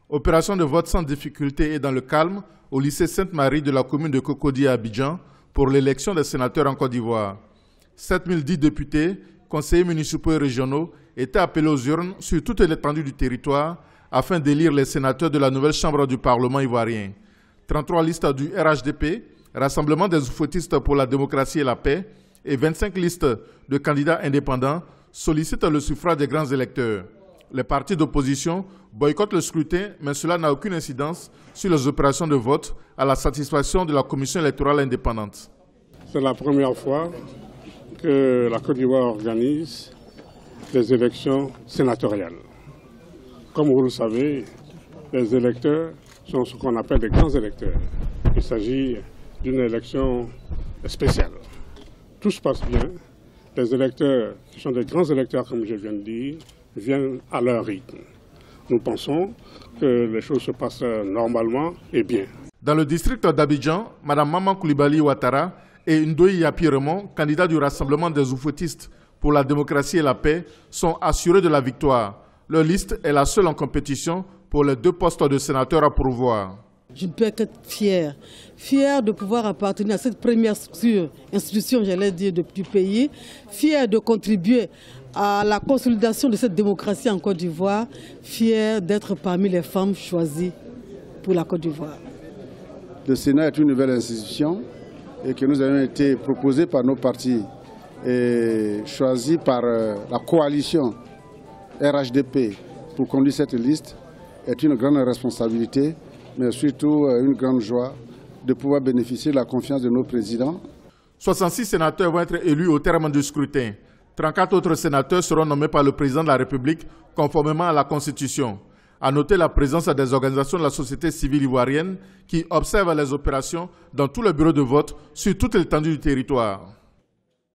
Opération de vote sans difficulté et dans le calme au lycée Sainte-Marie de la commune de Cocody à Abidjan pour l'élection des sénateurs en Côte d'Ivoire. 7010 députés, conseillers municipaux et régionaux étaient appelés aux urnes sur toute l'étendue du territoire afin d'élire les sénateurs de la nouvelle Chambre du Parlement ivoirien. 33 listes du RHDP, Rassemblement des oufouettistes pour la démocratie et la paix, et 25 listes de candidats indépendants sollicitent le suffrage des grands électeurs. Les partis d'opposition boycottent le scrutin, mais cela n'a aucune incidence sur les opérations de vote à la satisfaction de la Commission électorale indépendante. C'est la première fois que la Côte d'Ivoire organise des élections sénatoriales. Comme vous le savez, les électeurs sont ce qu'on appelle des grands électeurs. Il s'agit d'une élection spéciale. Tout se passe bien. Les électeurs, qui sont des grands électeurs, comme je viens de dire, viennent à leur rythme. Nous pensons que les choses se passent normalement et bien. Dans le district d'Abidjan, Mme Maman Koulibaly Ouattara et Ndoye Yapi Remon, candidats du Rassemblement des oufouettistes pour la démocratie et la paix, sont assurés de la victoire. Leur liste est la seule en compétition pour les 2 postes de sénateurs à pourvoir. Je ne peux qu'être fière de pouvoir appartenir à cette première institution, j'allais dire, du pays, fière de contribuer à la consolidation de cette démocratie en Côte d'Ivoire, fière d'être parmi les femmes choisies pour la Côte d'Ivoire. Le Sénat est une nouvelle institution et que nous avons été proposés par nos partis et choisis par la coalition RHDP pour conduire cette liste est une grande responsabilité, mais surtout une grande joie de pouvoir bénéficier de la confiance de nos présidents. 66 sénateurs vont être élus au terme du scrutin. 34 autres sénateurs seront nommés par le président de la République conformément à la Constitution. À noter la présence des organisations de la société civile ivoirienne qui observent les opérations dans tous les bureaux de vote sur toute l'étendue du territoire.